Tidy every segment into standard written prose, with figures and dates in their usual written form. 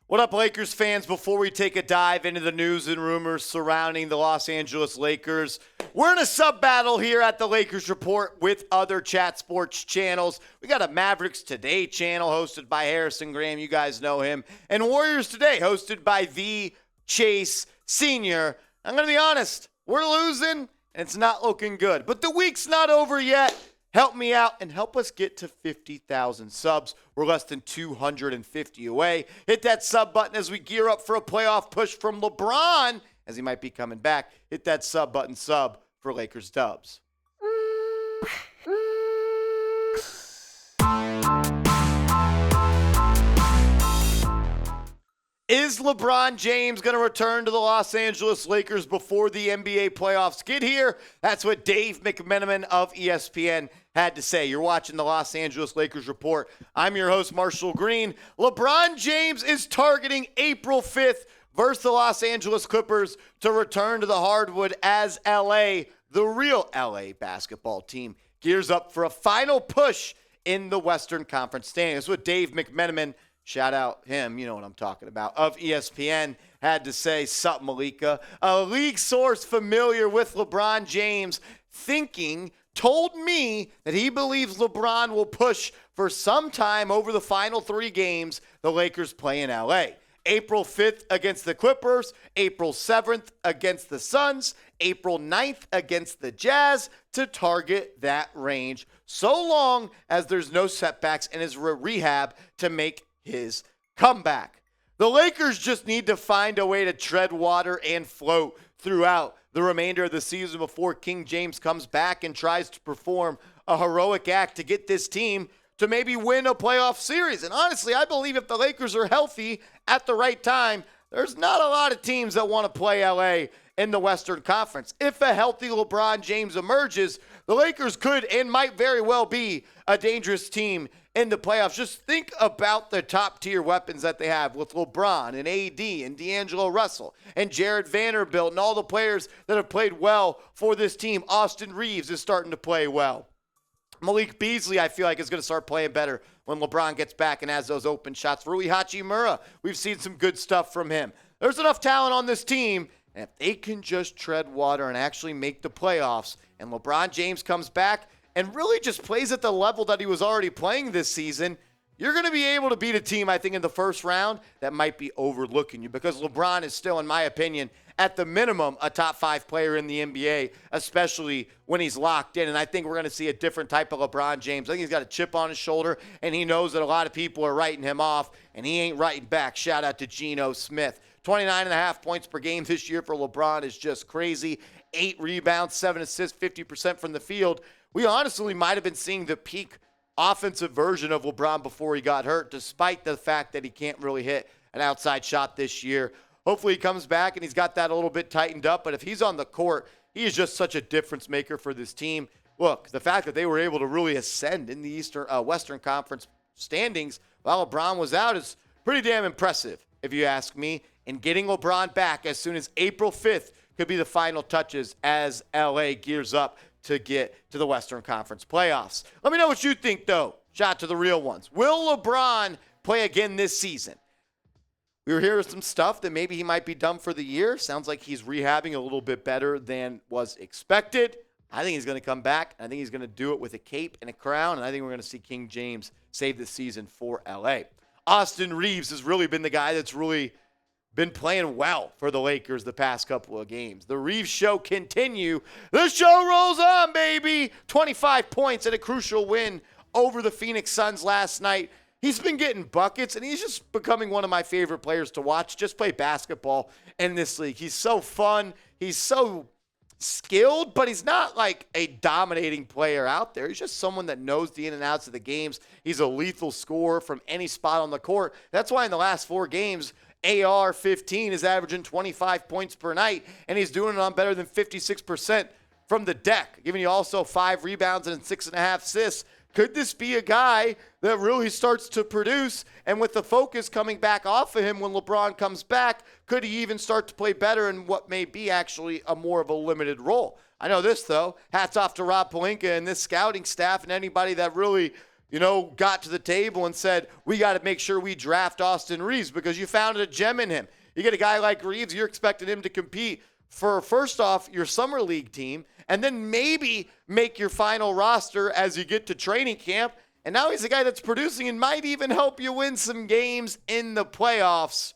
What up, Lakers fans? Before we take a dive into the news and rumors surrounding the Los Angeles Lakers, we're in a sub-battle here at the Lakers Report with other chat sports channels. We got a Mavericks Today channel hosted by Harrison Graham. You guys know him. And Warriors Today hosted by the Chase Sr. I'm going to be honest, we're losing, and it's not looking good. But the week's not over yet. Help me out and help us get to 50,000 subs. We're less than 250 away. Hit that sub button as we gear up for a playoff push from LeBron, as he might be coming back. Hit that sub button, sub for Lakers dubs. Is LeBron James going to return to the Los Angeles Lakers before the NBA playoffs get here? That's what Dave McMenamin of ESPN had to say. You're watching the Los Angeles Lakers Report. I'm your host, Marshall Green. LeBron James is targeting April 5th versus the Los Angeles Clippers to return to the hardwood as LA, the real LA basketball team, gears up for a final push in the Western Conference standings. That's what Dave McMenamin, shout out him, you know what I'm talking about, of ESPN, had to say. Sup, Malika. A league source familiar with LeBron James told me that he believes LeBron will push for some time over the final 3 games the Lakers play in LA. April 5th against the Clippers, April 7th against the Suns, April 9th against the Jazz, to target that range so long as there's no setbacks and his rehab to make his comeback. The Lakers just need to find a way to tread water and float throughout the remainder of the season before King James comes back and tries to perform a heroic act to get this team to maybe win a playoff series. And honestly, I believe if the Lakers are healthy at the right time, there's not a lot of teams that want to play LA in the Western Conference. If a healthy LeBron James emerges, the Lakers could and might very well be a dangerous team in the playoffs. Just think about the top-tier weapons that they have with LeBron and AD and D'Angelo Russell and Jared Vanderbilt and all the players that have played well for this team. Austin Reaves is starting to play well. Malik Beasley, I feel like, is going to start playing better when LeBron gets back and has those open shots. Rui Hachimura, we've seen some good stuff from him. There's enough talent on this team, and if they can just tread water and actually make the playoffs, and LeBron James comes back and really just plays at the level that he was already playing this season, you're going to be able to beat a team, I think, in the first round that might be overlooking you, because LeBron is still, in my opinion, at the minimum, a top 5 player in the NBA, especially when he's locked in. And I think we're going to see a different type of LeBron James. I think he's got a chip on his shoulder, and he knows that a lot of people are writing him off, and he ain't writing back. Shout out to Geno Smith. 29.5 points per game this year for LeBron is just crazy. 8 rebounds, 7 assists, 50% from the field. We honestly might have been seeing the peak offensive version of LeBron before he got hurt, despite the fact that he can't really hit an outside shot this year. Hopefully he comes back and he's got that a little bit tightened up. But if he's on the court, he is just such a difference maker for this team. Look, the fact that they were able to really ascend in the Western Conference standings while LeBron was out is pretty damn impressive, if you ask me. And getting LeBron back as soon as April 5th could be the final touches as LA gears up to get to the Western Conference playoffs. Let me know what you think, though. Shout out to the real ones. Will LeBron play again this season? We were hearing some stuff that maybe he might be done for the year. Sounds like he's rehabbing a little bit better than was expected. I think he's going to come back. I think he's going to do it with a cape and a crown, and I think we're going to see King James save the season for LA. Austin Reaves has really been the guy that's really been playing well for the Lakers the past couple of games. The Reaves show continue. The show rolls on, baby. 25 points and a crucial win over the Phoenix Suns last night. He's been getting buckets, and he's just becoming one of my favorite players to watch. Just play basketball in this league. He's so fun. He's so skilled, but he's not like a dominating player out there. He's just someone that knows the in and outs of the games. He's a lethal scorer from any spot on the court. That's why in the last 4 games, AR-15 is averaging 25 points per night, and he's doing it on better than 56% from the deck, giving you also 5 rebounds and 6.5 assists. Could this be a guy that really starts to produce, and with the focus coming back off of him when LeBron comes back, could he even start to play better in what may be actually a more of a limited role? I know this, though. Hats off to Rob Pelinka and this scouting staff and anybody that really got to the table and said, we got to make sure we draft Austin Reaves because you found a gem in him. You get a guy like Reaves, you're expecting him to compete for, first off, your summer league team, and then maybe make your final roster as you get to training camp. And now he's a guy that's producing and might even help you win some games in the playoffs.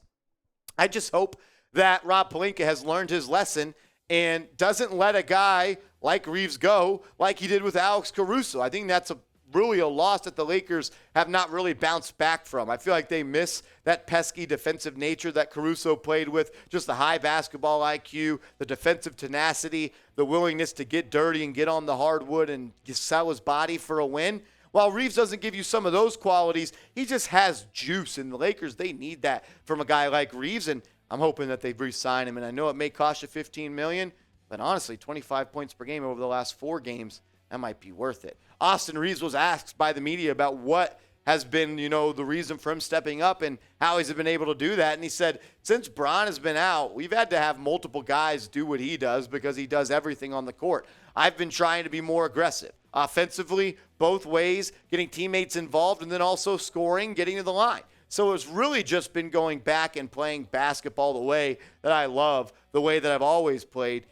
I just hope that Rob Pelinka has learned his lesson and doesn't let a guy like Reaves go like he did with Alex Caruso. I think that's really a loss that the Lakers have not really bounced back from. I feel like they miss that pesky defensive nature that Caruso played with, just the high basketball IQ, the defensive tenacity, the willingness to get dirty and get on the hardwood and sell his body for a win. While Reaves doesn't give you some of those qualities, he just has juice, and the Lakers, they need that from a guy like Reaves, and I'm hoping that they re-sign him. And I know it may cost you $15 million, but honestly, 25 points per game over the last 4 games, that might be worth it. Austin Reaves was asked by the media about what has been, the reason for him stepping up and how he's been able to do that. And he said, since Bron has been out, we've had to have multiple guys do what he does because he does everything on the court. I've been trying to be more aggressive. Offensively, both ways, getting teammates involved, and then also scoring, getting to the line. So it's really just been going back and playing basketball the way that I love, the way that I've always played,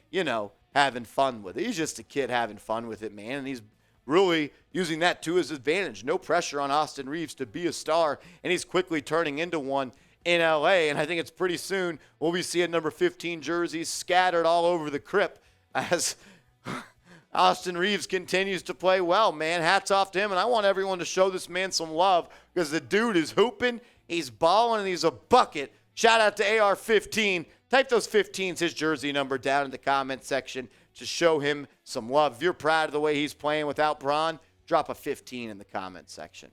having fun with it. He's just a kid having fun with it, man, and he's really using that to his advantage. No pressure on Austin Reaves to be a star, and he's quickly turning into one in LA, and I think it's pretty soon we'll be seeing number 15 jerseys scattered all over the Crip as Austin Reaves continues to play well, man. Hats off to him, and I want everyone to show this man some love because the dude is hooping, he's balling, and he's a bucket. Shout out to AR-15. Type those 15s, his jersey number, down in the comment section to show him some love. If you're proud of the way he's playing without Bron, drop a 15 in the comment section.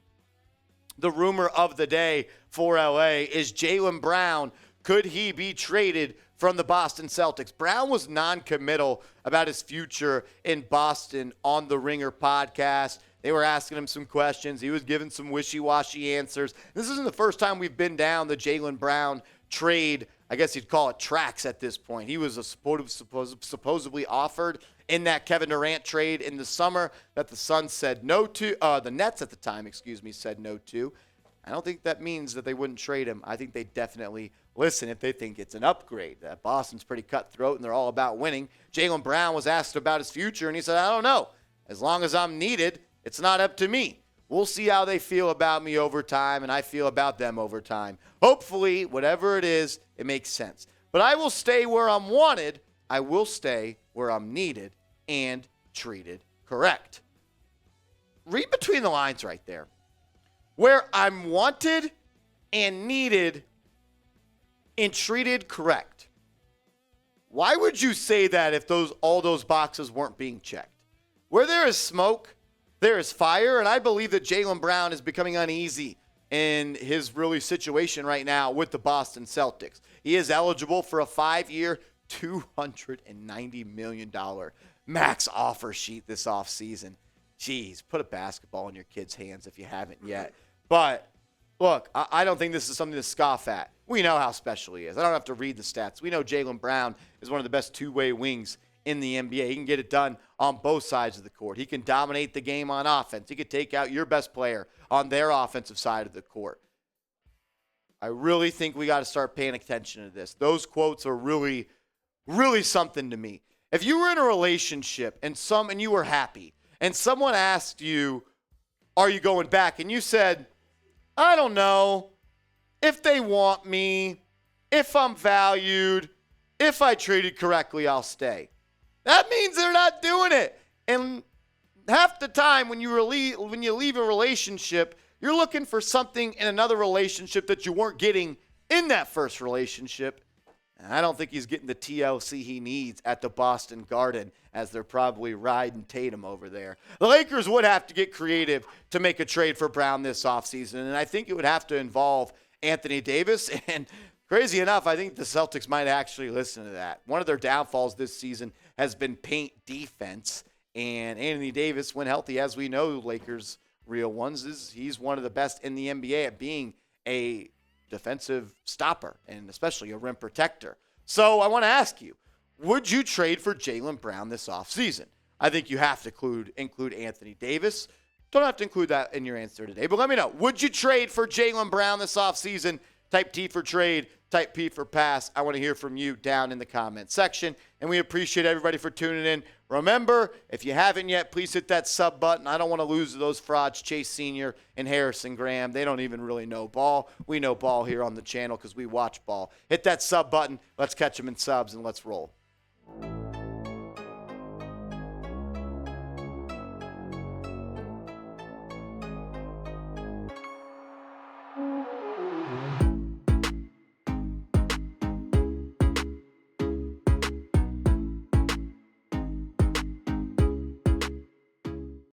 The rumor of the day for LA is Jaylen Brown. Could he be traded from the Boston Celtics? Brown was non-committal about his future in Boston on the Ringer podcast. They were asking him some questions. He was giving some wishy-washy answers. This isn't the first time we've been down the Jaylen Brown trade. I guess you'd call it tracks at this point. He was supposedly offered in that Kevin Durant trade in the summer that the Suns said no to. The Nets at the time, said no to. I don't think that means that they wouldn't trade him. I think they definitely listen if they think it's an upgrade. Boston's pretty cutthroat, and they're all about winning. Jaylen Brown was asked about his future, and he said, I don't know. As long as I'm needed, it's not up to me. We'll see how they feel about me over time, and I feel about them over time. Hopefully, whatever it is, it makes sense. But I will stay where I'm wanted. I will stay where I'm needed and treated correct. Read between the lines right there. Where I'm wanted and needed and treated correct. Why would you say that if all those boxes weren't being checked? Where there is smoke, there is fire, and I believe that Jaylen Brown is becoming uneasy in his really situation right now with the Boston Celtics. He is eligible for a 5-year, $290 million max offer sheet this offseason. Jeez, put a basketball in your kids' hands if you haven't yet. But, look, I don't think this is something to scoff at. We know how special he is. I don't have to read the stats. We know Jaylen Brown is one of the best two-way wings in the NBA. He can get it done on both sides of the court. He can dominate the game on offense. He could take out your best player on their offensive side of the court. I really think we got to start paying attention to this. Those quotes are really, really something to me. If you were in a relationship and you were happy and someone asked you, are you going back? And you said, I don't know. If they want me, if I'm valued, if I treated correctly, I'll stay. That means they're not doing it. And half the time when you leave a relationship, you're looking for something in another relationship that you weren't getting in that first relationship. And I don't think he's getting the TLC he needs at the Boston Garden as they're probably riding Tatum over there. The Lakers would have to get creative to make a trade for Brown this offseason, and I think it would have to involve Anthony Davis. And crazy enough, I think the Celtics might actually listen to that. One of their downfalls this season has been paint defense, and Anthony Davis, when healthy, as we know, Lakers' real ones, he's one of the best in the NBA at being a defensive stopper and especially a rim protector. So I want to ask you, would you trade for Jaylen Brown this offseason? I think you have to include Anthony Davis. Don't have to include that in your answer today. But let me know. Would you trade for Jaylen Brown this offseason? Type T for trade. Type P for pass. I want to hear from you down in the comment section. And we appreciate everybody for tuning in. Remember, if you haven't yet, please hit that sub button. I don't want to lose to those frauds, Chase Sr. and Harrison Graham. They don't even really know ball. We know ball here on the channel because we watch ball. Hit that sub button. Let's catch them in subs and let's roll.